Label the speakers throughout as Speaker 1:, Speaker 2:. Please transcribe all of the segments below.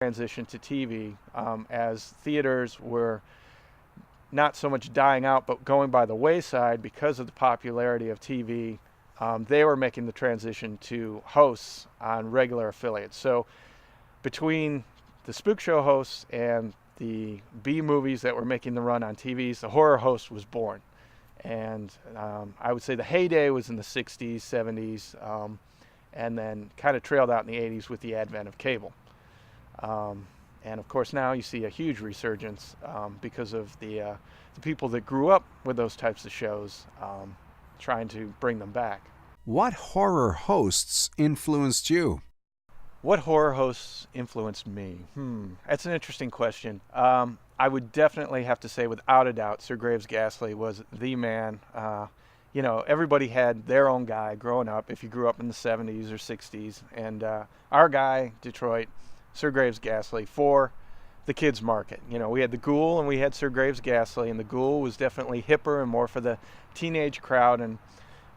Speaker 1: transition to TV, as theaters were not so much dying out, but going by the wayside because of the popularity of TV. They were making the transition to hosts on regular affiliates. So between the spook show hosts and the B movies that were making the run on TVs, the horror host was born. And I would say the heyday was in the 60s, 70s, and then kind of trailed out in the 80s with the advent of cable. And of course now you see a huge resurgence because of the people that grew up with those types of shows, trying to bring them back.
Speaker 2: What horror hosts influenced you?
Speaker 1: What horror hosts influenced me? That's an interesting question. I would definitely have to say, without a doubt, Sir Graves Ghastly was the man. Everybody had their own guy growing up, if you grew up in the 70s or 60s. And our guy, Detroit, Sir Graves Ghastly, for the kids market. We had the Ghoul and we had Sir Graves Ghastly, and the Ghoul was definitely hipper and more for the teenage crowd. And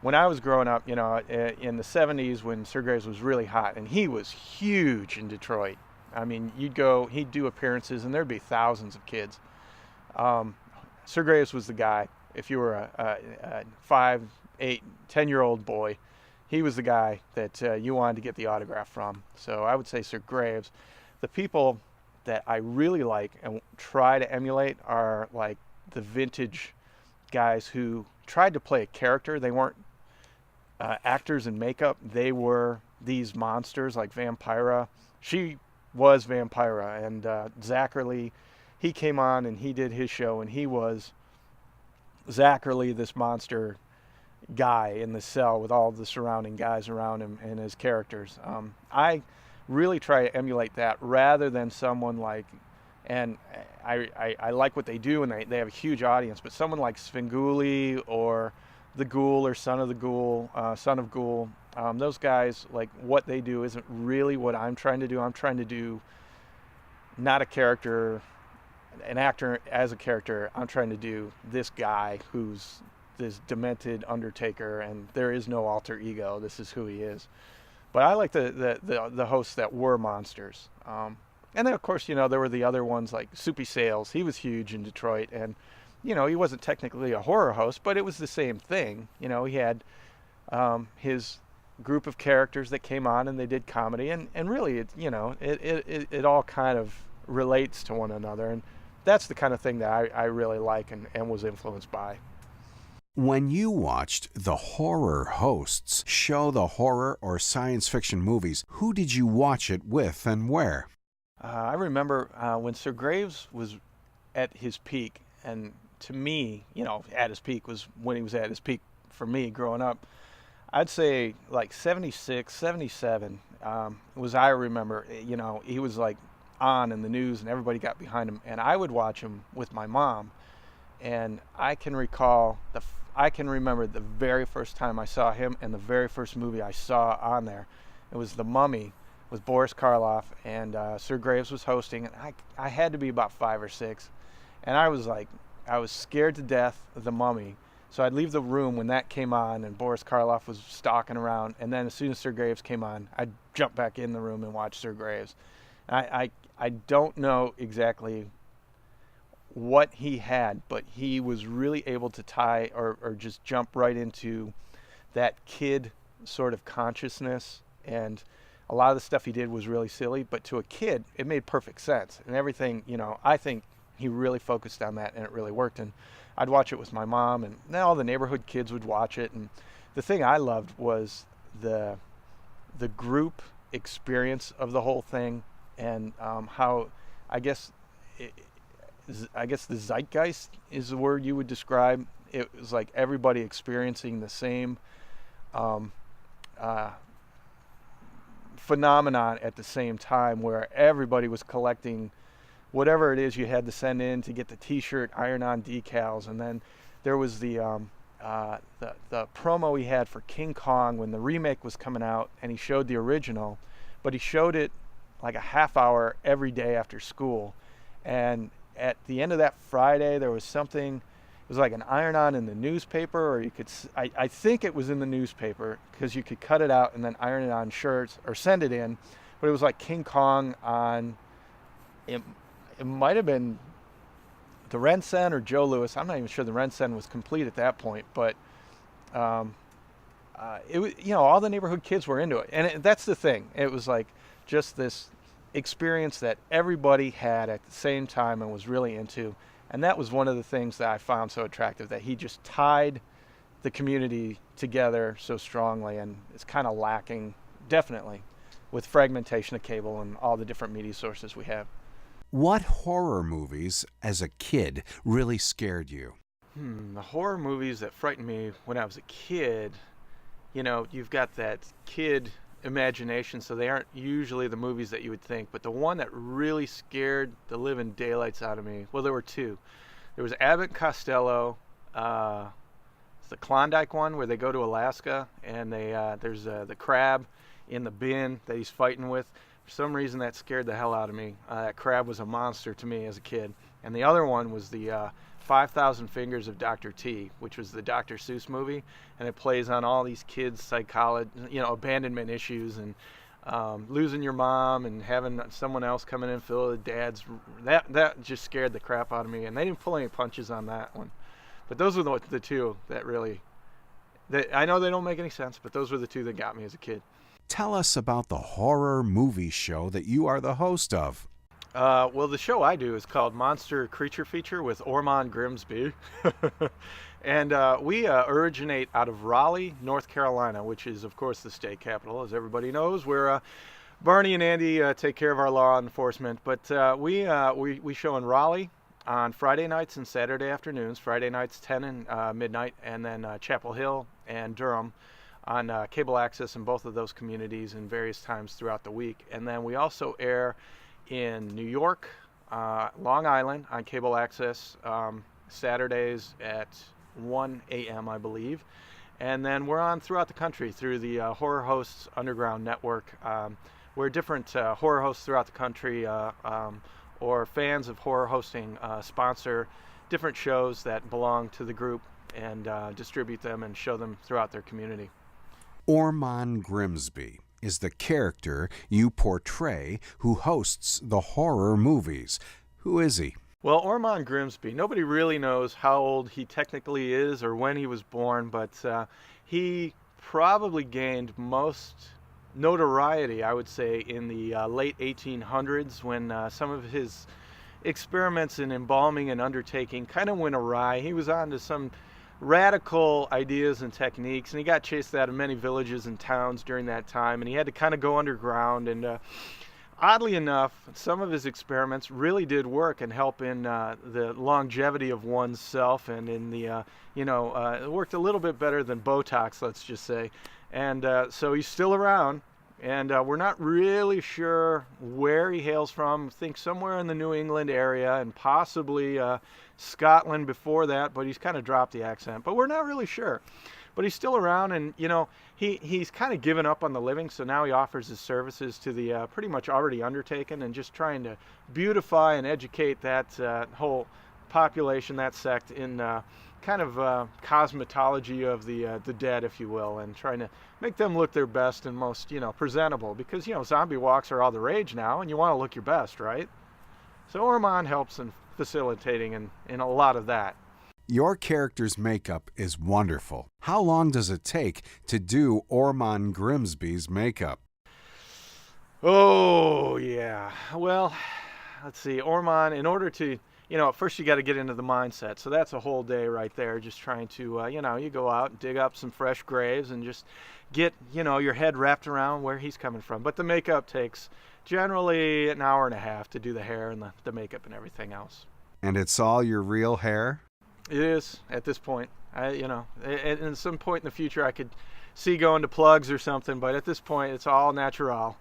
Speaker 1: when I was growing up, in the 70s, when Sir Graves was really hot, and he was huge in Detroit. I mean, he'd do appearances, and there'd be thousands of kids. Sir Graves was the guy. If you were a 5, 8, 10-year-old boy, he was the guy that you wanted to get the autograph from. So I would say Sir Graves. The people that I really like and try to emulate are like the vintage guys who tried to play a character. They weren't actors in makeup. They were these monsters like Vampira. She was Vampira, and Zachary, he came on and he did his show, and he was Zachary, this monster guy in the cell with all the surrounding guys around him and his characters. I really try to emulate that rather than someone like, and I like what they do, and they have a huge audience, but someone like Svengoolie or the Ghoul or Son of Ghoul, those guys, like, what they do isn't really what I'm trying to do. I'm trying to do not a character, an actor as a character. I'm trying to do this guy who's this demented undertaker, and there is no alter ego. This is who he is. But I like the hosts that were monsters. And then, of course, there were the other ones like Soupy Sales. He was huge in Detroit, and he wasn't technically a horror host, but it was the same thing. He had his group of characters that came on and they did comedy, and really it all kind of relates to one another, and that's the kind of thing that I really like and was influenced by.
Speaker 2: When you watched the horror hosts show the horror or science fiction movies, who did you watch it with and where?
Speaker 1: I remember when Sir Graves was at his peak, and to me, at his peak was when he was at his peak for me growing up. I'd say like 76, 77 was, I remember, he was like on in the news and everybody got behind him, and I would watch him with my mom. And I can remember the very first time I saw him and the very first movie I saw on there. It was The Mummy with Boris Karloff, and Sir Graves was hosting, and I had to be about 5 or 6, and I was scared to death of The Mummy. So I'd leave the room when that came on and Boris Karloff was stalking around, and then as soon as Sir Graves came on, I'd jump back in the room and watch Sir Graves. I don't know exactly what he had, but he was really able to tie or just jump right into that kid sort of consciousness, and a lot of the stuff he did was really silly, but to a kid it made perfect sense, and everything, I think he really focused on that and it really worked. And I'd watch it with my mom, and then all the neighborhood kids would watch it. And the thing I loved was the group experience of the whole thing, and how I guess the zeitgeist is the word you would describe. It was like everybody experiencing the same phenomenon at the same time, where everybody was collecting whatever it is you had to send in to get the t-shirt iron-on decals. And then there was the promo he had for King Kong when the remake was coming out, and he showed the original, but he showed it like a half hour every day after school. And at the end of that Friday, there was something, it was like an iron-on in the newspaper, or you could, I think it was in the newspaper, because you could cut it out and then iron it on shirts or send it in, but it was like King Kong on it, it might have been the Rensen or Joe Louis. I'm not even sure the Rensen was complete at that point, but um, it was, all the neighborhood kids were into it, and that's the thing. It was like just this experience that everybody had at the same time and was really into, and that was one of the things that I found so attractive, that he just tied the community together so strongly, and it's kind of lacking, definitely, with fragmentation of cable and all the different media sources we have.
Speaker 2: What horror movies as a kid really scared you?
Speaker 1: The horror movies that frightened me when I was a kid, you've got that kid imagination, so they aren't usually the movies that you would think. But the one that really scared the living daylights out of me, well, there were two. There was Abbott and Costello, it's the Klondike one where they go to Alaska, and there's the crab in the bin that he's fighting with. For some reason, that scared the hell out of me. That crab was a monster to me as a kid. And the other one was the 5,000 Fingers of Dr. T, which was the Dr. Seuss movie, and it plays on all these kids' psychology, abandonment issues, and losing your mom and having someone else come in and fill the dad's. That just scared the crap out of me, and they didn't pull any punches on that one. But those were the two that really. I know they don't make any sense, but those were the two that got me as a kid.
Speaker 2: Tell us about the horror movie show that you are the host of.
Speaker 1: Well, the show I do is called Monster Creature Feature with Ormond Grimsby. And we originate out of Raleigh, North Carolina, which is, of course, the state capital, as everybody knows, where Barney and Andy take care of our law enforcement. But we show in Raleigh on Friday nights and Saturday afternoons. Friday nights 10 and midnight, and then Chapel Hill and Durham on cable access in both of those communities in various times throughout the week. And then we also air in New York, Long Island on cable access Saturdays at 1 a.m., I believe. And then we're on throughout the country through the Horror Hosts Underground Network, where different horror hosts throughout the country or fans of horror hosting sponsor different shows that belong to the group and distribute them and show them throughout their community.
Speaker 2: Ormond Grimsby is the character you portray who hosts the horror movies. Who is he?
Speaker 1: Well, Ormond Grimsby, nobody really knows how old he technically is or when he was born, but he probably gained most notoriety, I would say, in the late 1800s when some of his experiments in embalming and undertaking kind of went awry. He was on to some radical ideas and techniques, and he got chased out of many villages and towns during that time, and he had to kind of go underground. And oddly enough, some of his experiments really did work and help in the longevity of one's self, and in the it worked a little bit better than Botox, let's just say. And so he's still around, and we're not really sure where he hails from. I think somewhere in the New England area, and possibly Scotland before that, but he's kind of dropped the accent. But we're not really sure. But he's still around, and he's kind of given up on the living, so now he offers his services to the pretty much already undertaken, and just trying to beautify and educate that whole population, that sect, in kind of cosmetology of the dead, if you will, and trying to make them look their best and most presentable, because zombie walks are all the rage now, and you want to look your best, right? So Ormond helps in facilitating in a lot of that.
Speaker 2: Your character's makeup is wonderful. How long does it take to do Ormond Grimsby's makeup?
Speaker 1: Oh, yeah. Well, let's see. Ormond, in order to, first you got to get into the mindset. So that's a whole day right there, just trying to, you go out and dig up some fresh graves and just get, your head wrapped around where he's coming from. But the makeup takes generally an hour and a half to do the hair and the makeup and everything else.
Speaker 2: And it's all your real hair?
Speaker 1: It is at this point. At some point in the future, I could see going to plugs or something, but at this point, it's all natural.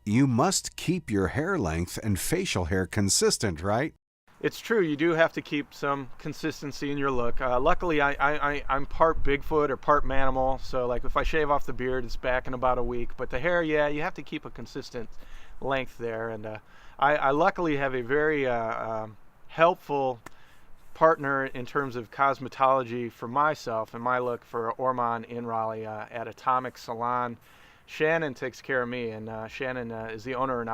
Speaker 2: You must keep your hair length and facial hair consistent, right?
Speaker 1: It's true. You do have to keep some consistency in your look. Luckily, I'm part Bigfoot or part Manimal, so like if I shave off the beard, it's back in about a week. But the hair, yeah, you have to keep a consistent length there. And I luckily have a very helpful partner in terms of cosmetology for myself and my look for Ormond in Raleigh at Atomic Salon. Shannon takes care of me, and Shannon is the owner and operator